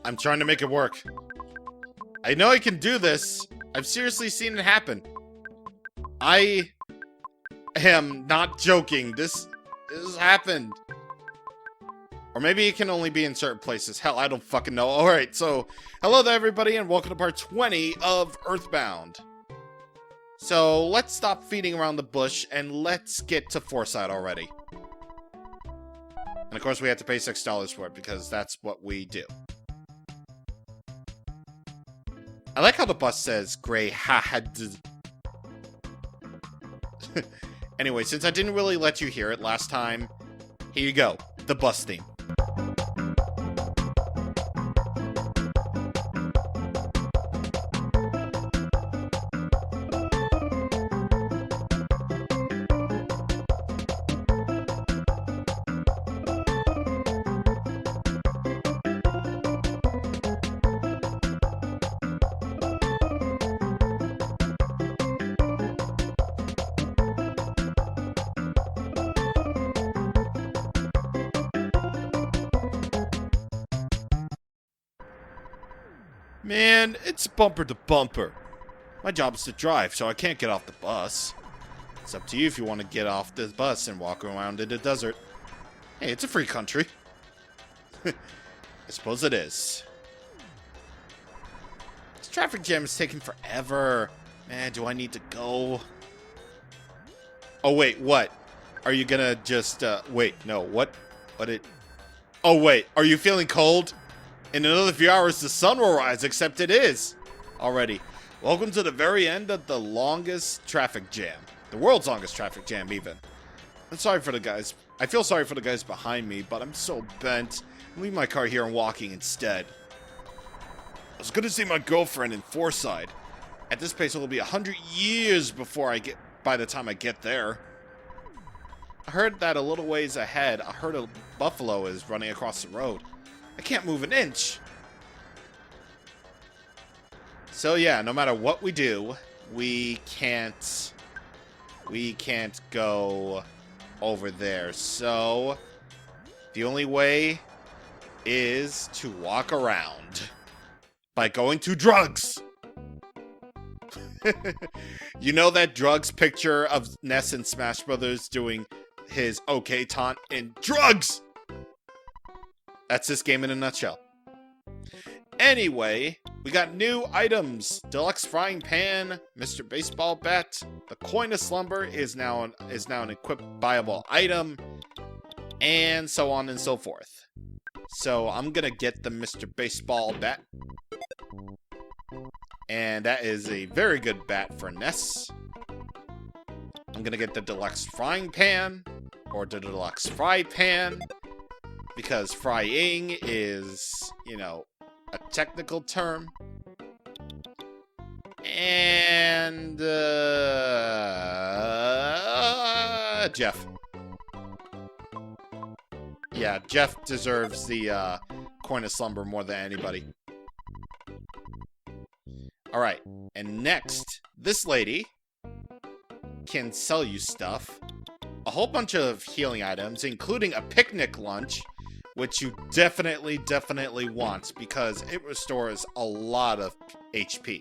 I'm trying to make it work. I know I can do this. I've seriously seen it happen. I am not joking. This happened. Or maybe it can only be in certain places. Hell, I don't fucking know. Alright, so, hello there everybody, and welcome to part 20 of EarthBound. So, let's stop feeding around the bush, and let's get to Foresight already. And of course we have to pay $6 for it, because that's what we do. I like how the bus says Grey had. Anyway, since I didn't really let you hear it last time, here you go, the bus theme. Man, it's bumper to bumper. My job is to drive, so I can't get off the bus. It's up to you if you want to get off the bus and walk around in the desert. Hey, it's a free country. I suppose it is. This traffic jam is taking forever. Man, do I need to go? Oh, wait, what? Are you gonna just, wait, no, what? Oh, wait, are you feeling cold? In another few hours, the sun will rise, except it is already. Welcome to the very end of the longest traffic jam. The world's longest traffic jam, even. I'm sorry for the guys. I feel sorry for the guys behind me, but I'm so bent. I'm leaving my car here and walking instead. I was going to see my girlfriend in Foresight. At this pace, it will be 100 years by the time I get there. I heard that a little ways ahead, a herd of buffalo is running across the road. I can't move an inch. So yeah, no matter what we do, we can't go over there. So the only way is to walk around by going to drugs. You know that drugs picture of Ness and Smash Brothers doing his okay taunt in drugs? That's this game in a nutshell. Anyway, we got new items. Deluxe frying pan, Mr. Baseball bat, the coin of slumber is now an equip-buyable item, and so on and so forth. So I'm gonna get the Mr. Baseball bat. And that is a very good bat for Ness. I'm gonna get the deluxe frying pan, or the deluxe fry pan, because frying is, you know, a technical term. And, Jeff. Yeah, Jeff deserves the, coin of slumber more than anybody. Alright, and next, this lady can sell you stuff. A whole bunch of healing items, including a picnic lunch, which you definitely want, because it restores a lot of HP.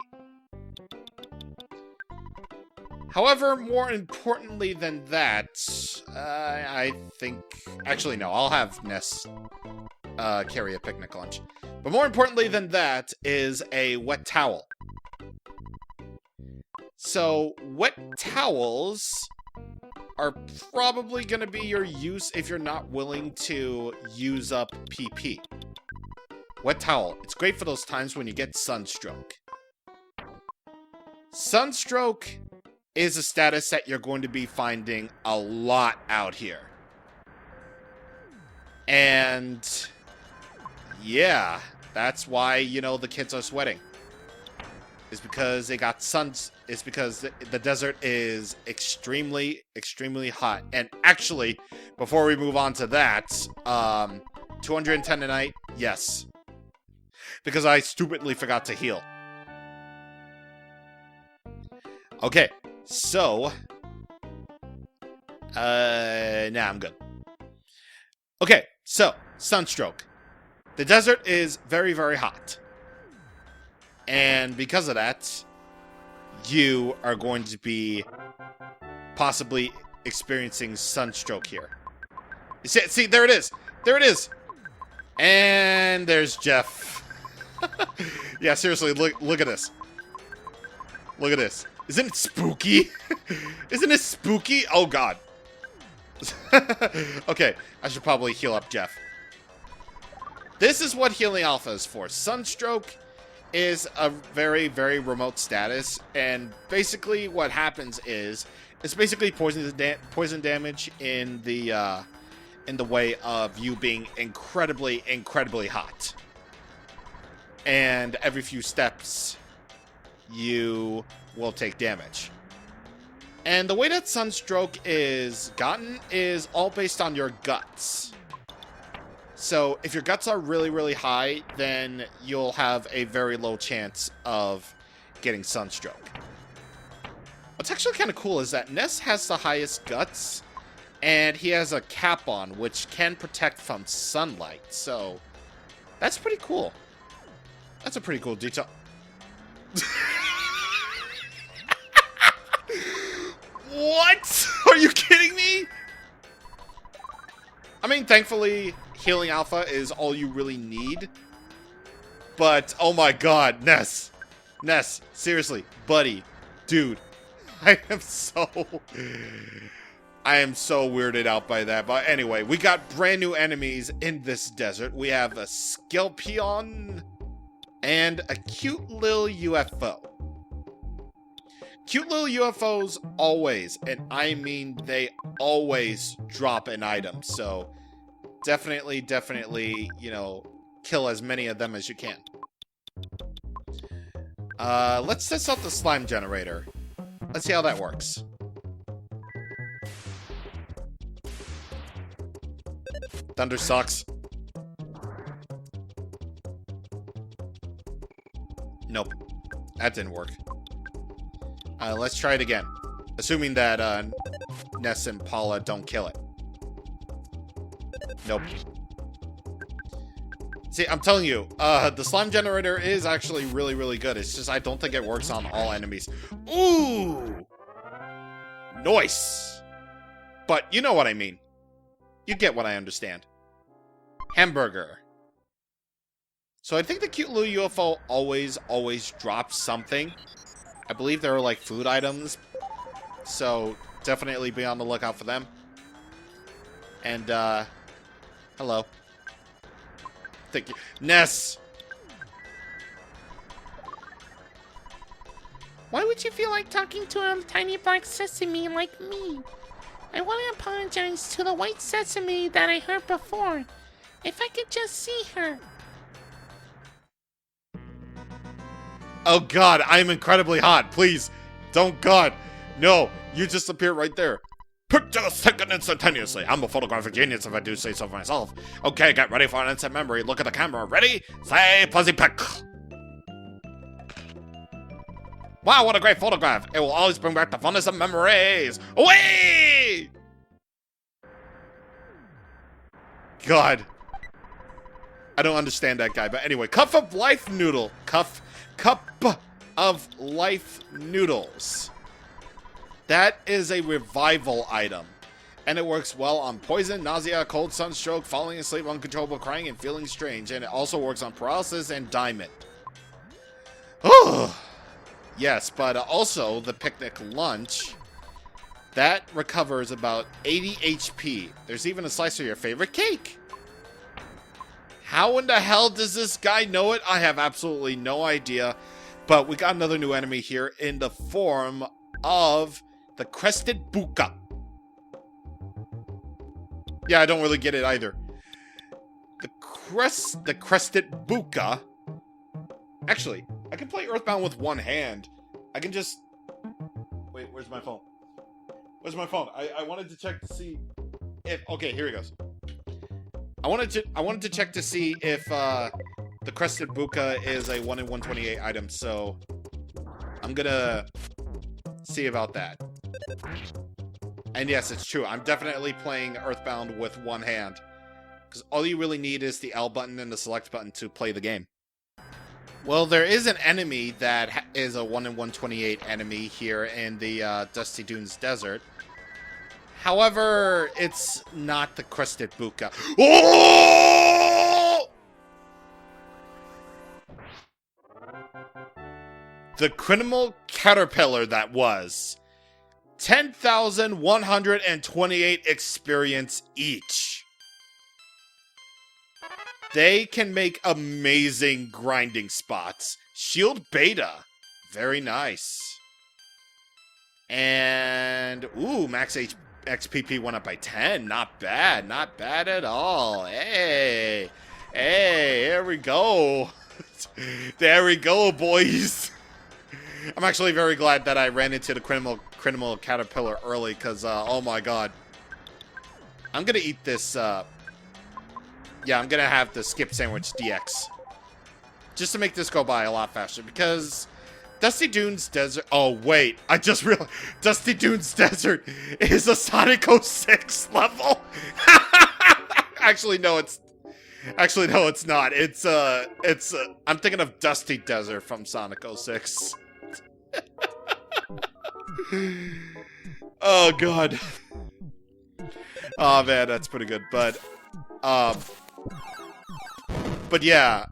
However, more importantly than that, I think... Actually, no, I'll have Ness carry a picnic lunch. But more importantly than that is a wet towel. So, wet towels are probably going to be your use if you're not willing to use up PP. Wet towel. It's great for those times when you get sunstroke. Sunstroke is a status that you're going to be finding a lot out here. And yeah, that's why, you know, the kids are sweating. Is because they got suns. It's because the desert is extremely hot. And actually, before we move on to that, 210 a night, yes. Because I stupidly forgot to heal. Okay, so nah, I'm good. Okay, so sunstroke. The desert is very, very hot. And because of that, you are going to be possibly experiencing sunstroke here. You see, there it is. There it is. And there's Jeff. Yeah, seriously, look at this. Look at this. Isn't it spooky? Isn't it spooky? Oh, God. Okay, I should probably heal up Jeff. This is what healing alpha is for. Sunstroke is a very, very remote status, and basically what happens is it's basically poison damage in the way of you being incredibly, incredibly hot. And every few steps, you will take damage. And the way that Sunstroke is gotten is all based on your guts. So if your guts are really, really high, then you'll have a very low chance of getting Sunstroke. What's actually kind of cool is that Ness has the highest guts, and he has a cap on, which can protect from sunlight. So that's pretty cool. That's a pretty cool detail. What? Are you kidding me? I mean, thankfully, healing alpha is all you really need. But, oh my god, Ness. Ness, seriously, buddy, dude. I am so weirded out by that. But anyway, we got brand new enemies in this desert. We have a Skelpion and a cute little UFO. Cute little UFOs always, and I mean they always drop an item. So definitely, you know, kill as many of them as you can. Let's test out the slime generator. Let's see how that works. Thunder sucks. Nope. That didn't work. Let's try it again. Assuming that Ness and Paula don't kill it. Nope. See, I'm telling you, the slime generator is actually really, really good. It's just I don't think it works on all enemies. Ooh! Nice! But you know what I mean. You get what I understand. Hamburger. So I think the cute little UFO always drops something. I believe there are like food items. So definitely be on the lookout for them. And, hello. Thank you. Ness! Why would you feel like talking to a tiny black sesame like me? I want to apologize to the white sesame that I heard before. If I could just see her. Oh god, I'm incredibly hot. Please, don't god. No, you just appear right there. Pictures taken instantaneously. I'm a photographic genius if I do say so myself. Okay, get ready for an instant memory. Look at the camera. Ready? Say fuzzy pick. Wow, what a great photograph. It will always bring back the funnest of memories. Away! God. I don't understand that guy, but anyway. Cup of life noodle. Cup of life noodles. That is a revival item. And it works well on poison, nausea, cold, sunstroke, falling asleep, uncontrollable crying, and feeling strange. And it also works on paralysis and diamond. Oh, yes, but also the picnic lunch. That recovers about 80 HP. There's even a slice of your favorite cake. How in the hell does this guy know it? I have absolutely no idea. But we got another new enemy here in the form of the Crested Buka. Yeah, I don't really get it either. The Crested Buka. Actually, I can play EarthBound with one hand. I can just... Wait, where's my phone? Where's my phone? I wanted to check to see if... Okay, here he goes. I wanted to check to see if the Crested Buka is a 1 in 128 item, so I'm gonna see about that. And yes, it's true. I'm definitely playing EarthBound with one hand. Because all you really need is the L button and the select button to play the game. Well, there is an enemy that is a 1 in 128 enemy here in the Dusty Dunes Desert. However, it's not the Crested Buka. Oh! The criminal caterpillar that was. 10,128 experience each. They can make amazing grinding spots. Shield Beta. Very nice. And, ooh, max XPP went up by 10. Not bad. Not bad at all. Hey. Hey, here we go. There we go, boys. I'm actually very glad that I ran into the criminal caterpillar early, because, oh my god. I'm gonna eat this, yeah, I'm gonna have the skip sandwich DX. Just to make this go by a lot faster, because Dusty Dunes Desert... Oh, wait. I just realized Dusty Dunes Desert is a Sonic 06 level. Actually, no, it's... Actually, no, it's not. I'm thinking of Dusty Desert from Sonic 06. Oh, God. Oh, man, that's pretty good. But yeah.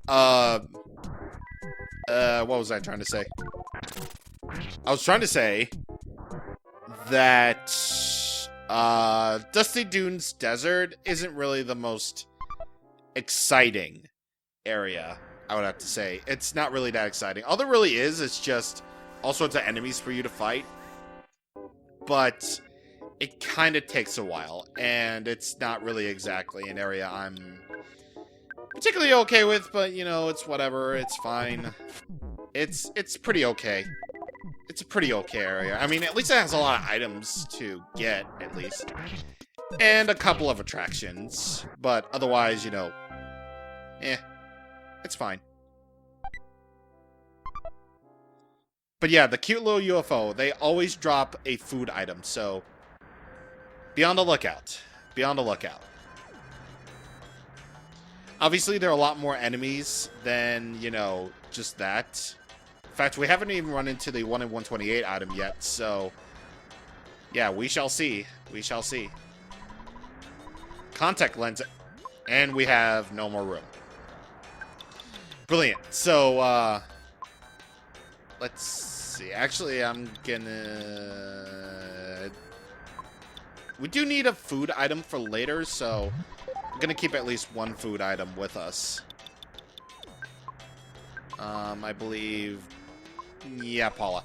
What was I trying to say? I was trying to say that, Dusty Dunes Desert isn't really the most exciting area, I would have to say. It's not really that exciting. All there really is just all sorts of enemies for you to fight. But it kind of takes a while, and it's not really exactly an area I'm particularly okay with, but, you know, it's whatever. It's fine. It's pretty okay. It's a pretty okay area. I mean, at least it has a lot of items to get, at least. And a couple of attractions. But otherwise, you know, it's fine. But yeah, the cute little UFO, they always drop a food item, so be on the lookout. Be on the lookout. Obviously, there are a lot more enemies than, you know, just that. In fact, we haven't even run into the 1 in 128 item yet, so yeah, we shall see. We shall see. Contact lens, and we have no more room. Brilliant. So, let's see. Actually, I'm gonna... We do need a food item for later, so I'm gonna keep at least one food item with us. I believe... Yeah, Paula.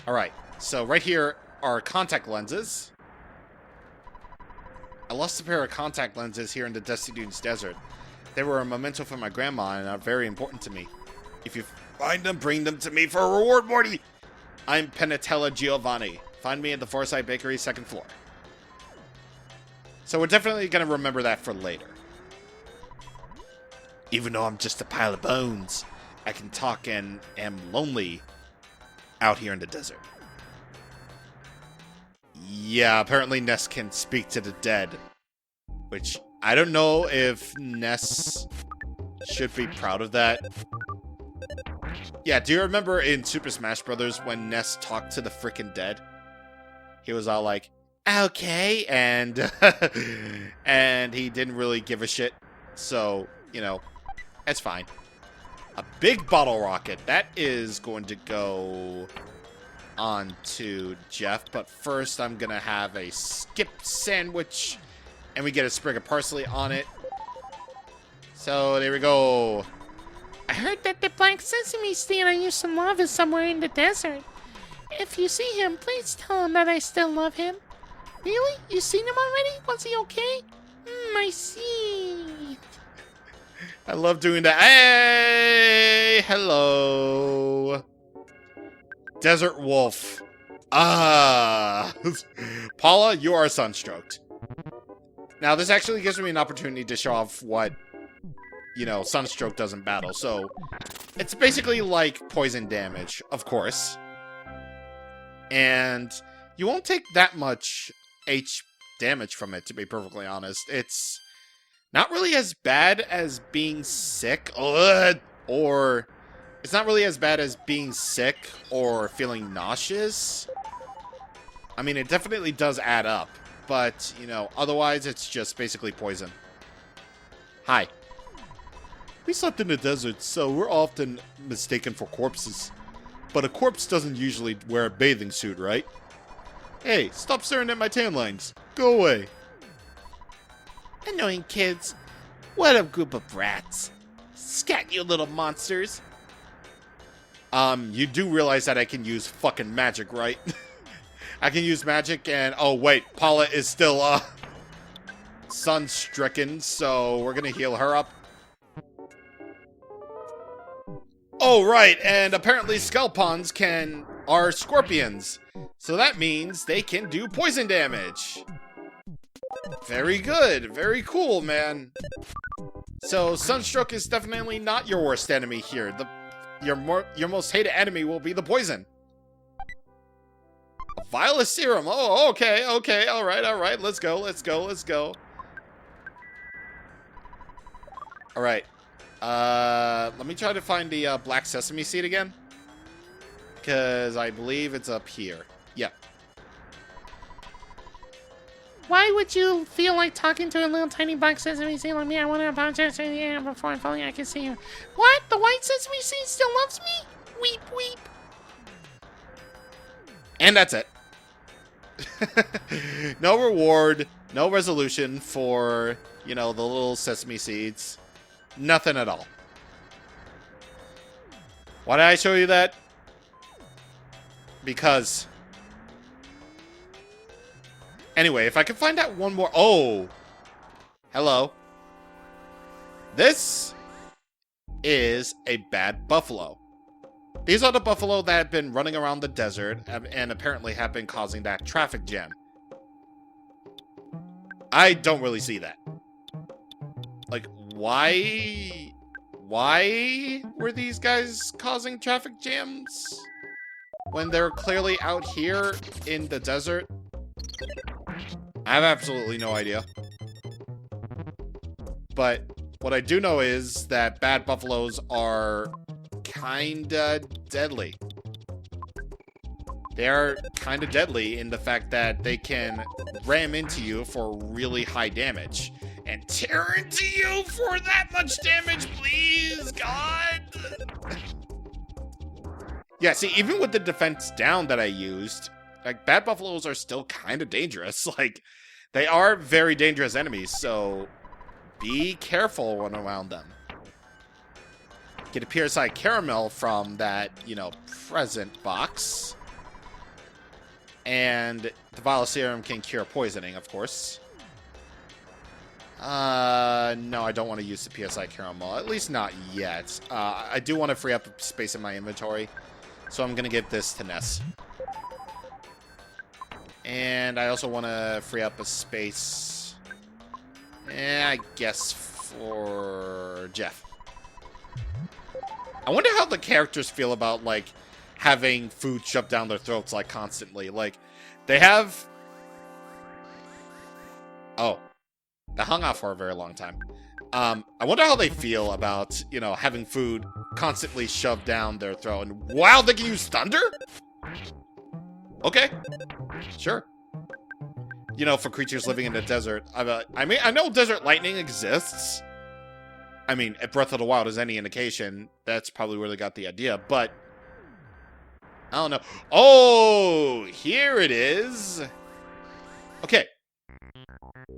Alright, so right here are contact lenses. I lost a pair of contact lenses here in the Dusty Dunes Desert. They were a memento from my grandma and are very important to me. If you find them, bring them to me for a reward, Morty! I'm Penatella Giovanni. Find me at the Forsyth Bakery, 2nd floor. So we're definitely going to remember that for later. Even though I'm just a pile of bones, I can talk and am lonely out here in the desert. Yeah, apparently Ness can speak to the dead. Which, I don't know if Ness should be proud of that. Yeah, do you remember in Super Smash Bros. When Ness talked to the freaking dead? He was all like, okay, and and he didn't really give a shit. So, you know, that's fine. A big bottle rocket. That is going to go on to Jeff. But first, I'm going to have a skip sandwich. And we get a sprig of parsley on it. So, there we go. I heard that the Black Sesame stand used some lava somewhere in the desert. If you see him, please tell him that I still love him. Really? You seen him already? Was he okay? I see. I love doing that. Hey! Hello. Desert Wolf. Ah. Paula, you are sunstroked. Now, this actually gives me an opportunity to show off what, you know, sunstroke does in battle. So, it's basically like poison damage, of course. And you won't take that much damage from it, to be perfectly honest. It's not really as bad as being sick, or it's not really as bad as being sick or feeling nauseous. I mean, it definitely does add up, but, you know, otherwise it's just basically poison. Hi. We slept in the desert, so we're often mistaken for corpses. But a corpse doesn't usually wear a bathing suit, right? Hey, stop staring at my tan lines. Go away. Annoying kids. What a group of brats. Scat, you little monsters. You do realize that I can use fucking magic, right? I can use magic and... Oh, wait. Paula is still, sun-stricken, so we're gonna heal her up. Oh, right, and apparently Skelpons are scorpions. So that means they can do poison damage. Very good. Very cool, man. So Sunstroke is definitely not your worst enemy here. Your most hated enemy will be the poison. A vial of serum. Oh, okay. All right. Let's go. All right. Let me try to find the black sesame seed again. Because I believe it's up here. Yeah. Why would you feel like talking to a little tiny black sesame seed like me? I want to apologize to the air before if only I can see you. What? The white sesame seed still loves me? Weep, weep. And that's it. No reward, no resolution for, you know, the little sesame seeds. Nothing at all. Why did I show you that? Because... Anyway, if I can find out one more... Oh! Hello. This is a bad buffalo. These are the buffalo that have been running around the desert and apparently have been causing that traffic jam. I don't really see that. Like, why were these guys causing traffic jams when they're clearly out here in the desert? I have absolutely no idea. But what I do know is that bad buffaloes are kinda deadly. They are kinda deadly in the fact that they can ram into you for really high damage. And tear into you for that much damage, please, God! Yeah, see, even with the defense down that I used, like, bad buffaloes are still kind of dangerous. Like, they are very dangerous enemies, so be careful when around them. Get a PSI caramel from that, you know, present box. And the vial of serum can cure poisoning, of course. No, I don't want to use the PSI caramel. At least not yet. I do want to free up space in my inventory. So I'm going to give this to Ness. And I also want to free up a space, I guess, for Jeff. I wonder how the characters feel about, like, having food shoved down their throats, like, constantly. Like, they have... Oh. That hung out for a very long time. I wonder how they feel about, you know, having food constantly shoved down their throat. And wow, they can use thunder? Okay. Sure. You know, for creatures living in the desert. I mean, I know desert lightning exists. I mean, if Breath of the Wild is any indication, that's probably where they got the idea, but... I don't know. Oh, here it is. Okay.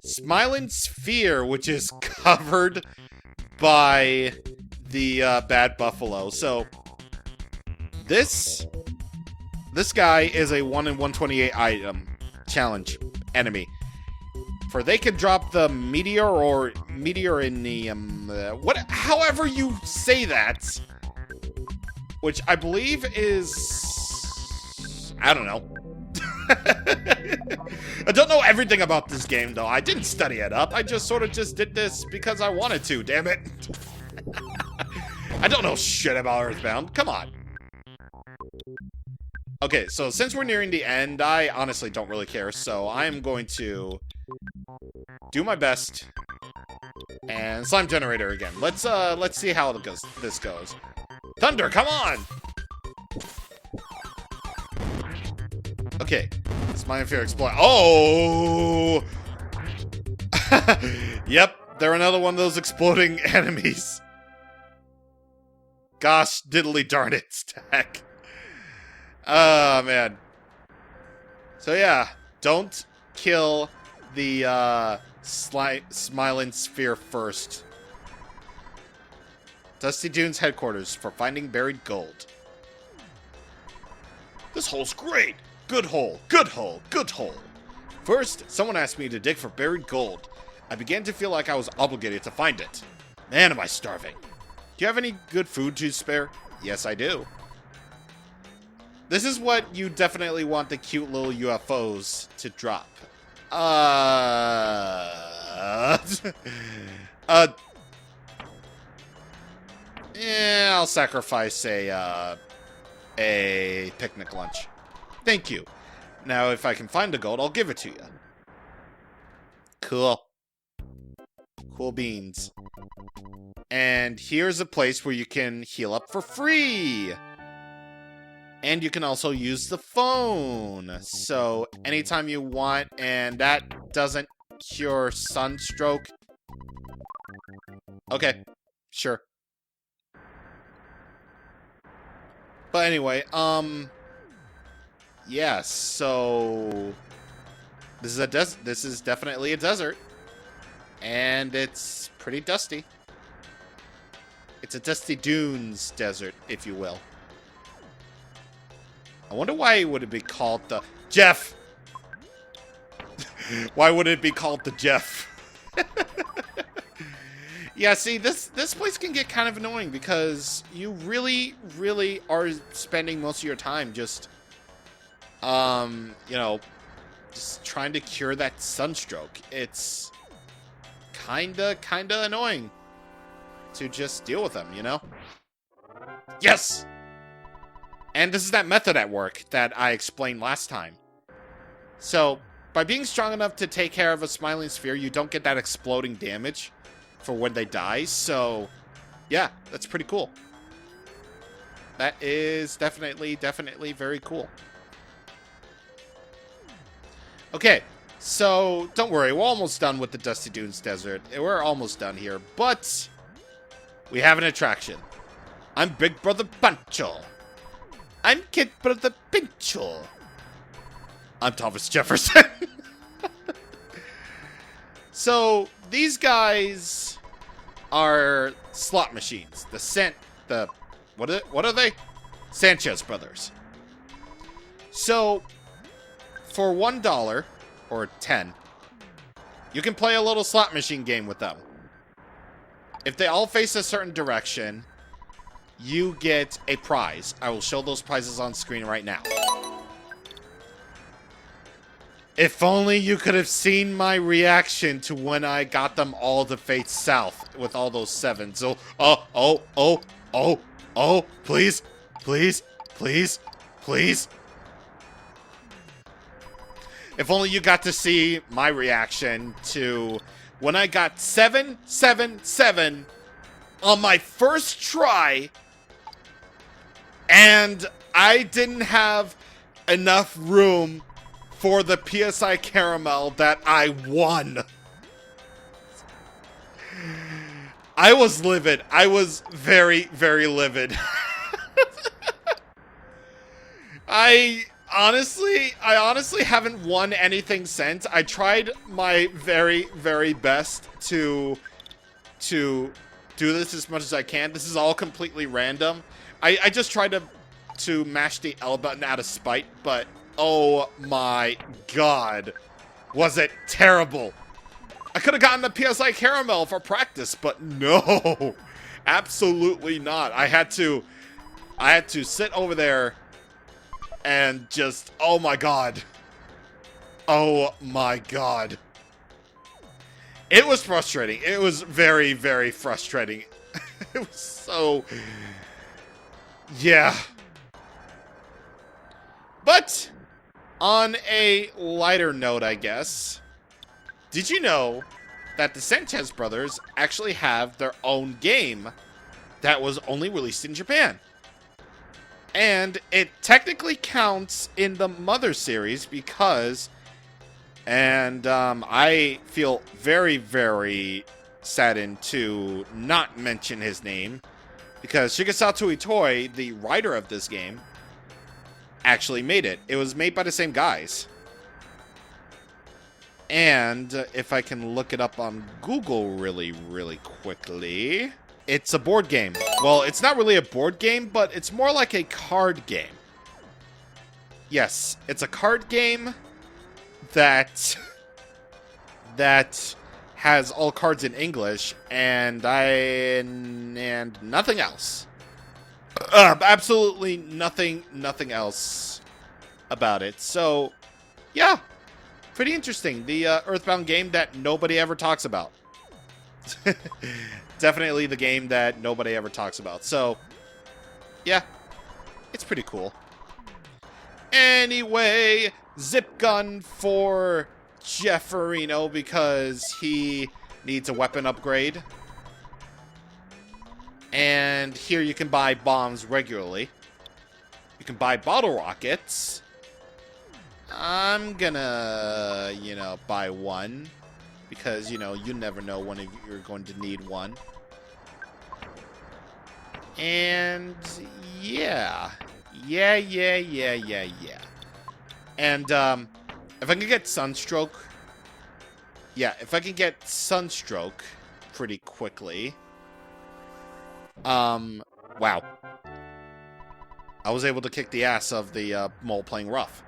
Smiling Sphere, which is covered by the bad buffalo. So, this guy is a 1 in 128 item challenge enemy. For they can drop the meteor or meteorinium, however you say that, which I believe is, I don't know. I don't know everything about this game, though. I didn't study it up. I just sort of just did this because I wanted to, damn it. I don't know shit about EarthBound. Come on. Okay, so since we're nearing the end, I honestly don't really care. So I am going to do my best. And slime generator again. Let's see how this goes. Thunder, come on! Okay. Slime fear explode. Oh! Yep, they're another one of those exploding enemies. Gosh, diddly darn it, Stack. Oh, man. So yeah, don't kill the smiling sphere first. Dusty Dunes headquarters for finding buried gold. This hole's great. Good hole, good hole, good hole. First, someone asked me to dig for buried gold. I began to feel like I was obligated to find it. Man, am I starving. Do you have any good food to spare? Yes, I do. This is what you definitely want the cute little UFOs to drop. Yeah, I'll sacrifice a picnic lunch. Thank you. Now, if I can find the gold, I'll give it to you. Cool. Cool beans. And here's a place where you can heal up for free. And you can also use the phone. So, anytime you want, and that doesn't cure sunstroke. Okay, sure. But anyway, yeah, so this is definitely a desert. And it's pretty dusty. It's a Dusty Dunes desert, if you will. I wonder why would it be called the Jeff? Why would it be called the Jeff? Yeah, see, this place can get kind of annoying because you really, really are spending most of your time just, you know, just trying to cure that sunstroke. It's kinda annoying to just deal with them, you know? Yes! And this is that method at work that I explained last time. So, by being strong enough to take care of a smiling sphere, you don't get that exploding damage for when they die. So, yeah, that's pretty cool. That is definitely very cool. Okay, so don't worry, we're almost done with the Dusty Dunes Desert. We're almost done here, but we have an attraction. I'm Big Brother Pancho. I'm Kid Brother Pincho. I'm Thomas Jefferson. So, these guys are slot machines. What are they? Sanchez brothers. So, for $1 or 10, you can play a little slot machine game with them. If they all face a certain direction, you get a prize. I will show those prizes on screen right now. If only you could have seen my reaction to when I got them all to face south with all those sevens. Oh, please, please, please, please. If only you got to see my reaction to when I got 777 on my first try, and I didn't have enough room for the PSI caramel that I won. I was livid. I was very, very livid. I honestly haven't won anything since. I tried my very, very best to do this as much as I can. This is all completely random. I just tried to mash the L button out of spite, but oh my god, was it terrible. I could have gotten the PSI caramel for practice, but no, absolutely not. I had to sit over there and just, oh my god. Oh my god. It was frustrating. It was very, very frustrating. It was so, yeah. But on a lighter note, I guess, did you know that the Sanchez brothers actually have their own game that was only released in Japan. And it technically counts in the Mother series because, and I feel very, very saddened to not mention his name, because Shigesato Itoi, the writer of this game, actually made it. It was made by the same guys. And if I can look it up on Google really, really quickly, it's a board game. Well, it's not really a board game, but it's more like a card game. Yes, it's a card game that has all cards in English and nothing else. Absolutely nothing else about it. So, yeah, pretty interesting. The EarthBound game that nobody ever talks about. Definitely the game that nobody ever talks about. So, yeah, it's pretty cool. Anyway, zip gun for Jefferino because he needs a weapon upgrade. And here you can buy bombs regularly. You can buy bottle rockets. I'm gonna, buy one. Because, you never know when you're going to need one. And, yeah. Yeah. And, if I can get Sunstroke... Yeah, if I can get Sunstroke pretty quickly... wow. I was able to kick the ass of the, mole playing rough.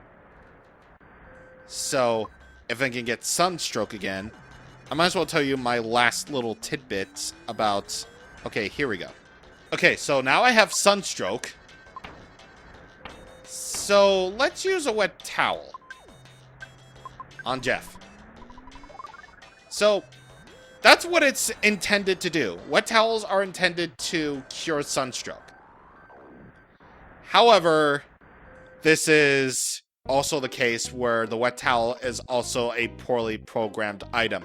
So, if I can get Sunstroke again... I might as well tell you my last little tidbits about... Okay, here we go. Okay, so now I have Sunstroke. So, let's use a wet towel on Jeff. So, that's what it's intended to do. Wet towels are intended to cure sunstroke. However, this is also the case where the wet towel is also a poorly programmed item.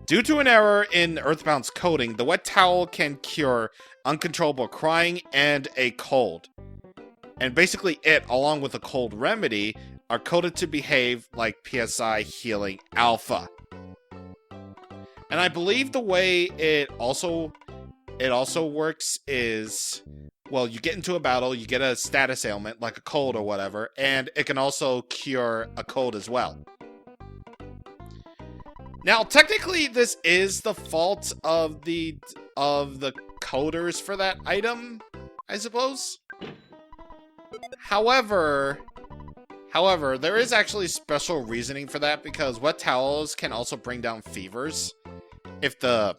Due to an error in EarthBound's coding, the wet towel can cure uncontrollable crying and a cold. And basically it, along with a cold remedy, are coded to behave like PSI Healing Alpha. And I believe the way it also works is, well, you get into a battle, you get a status ailment, like a cold or whatever, and it can also cure a cold as well. Now, technically, this is the fault of the coders for that item, I suppose. However, there is actually special reasoning for that because wet towels can also bring down fevers. If the,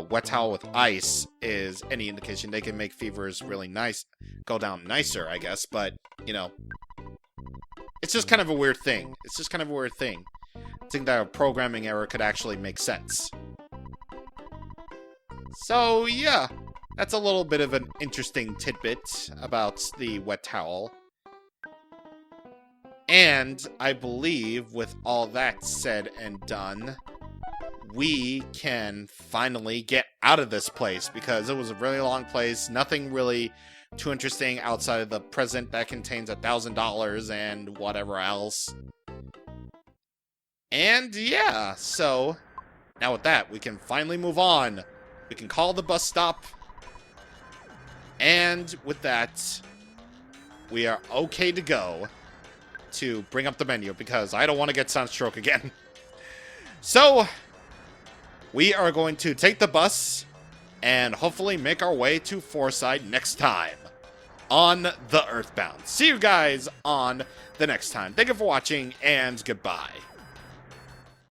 wet towel with ice is any indication, they can make fevers really nice, go down nicer, I guess. But, it's just kind of a weird thing. I think that a programming error could actually make sense. So, yeah, that's a little bit of an interesting tidbit about the wet towel. And I believe with all that said and done, we can finally get out of this place because it was a really long place. Nothing really too interesting outside of the present that contains $1,000 and whatever else. And yeah, so now with that, we can finally move on. We can call the bus stop. And with that, we are okay to go to bring up the menu because I don't want to get sunstroke again. So, we are going to take the bus and hopefully make our way to Forsyth next time on the EarthBound. See you guys on the next time. Thank you for watching and goodbye.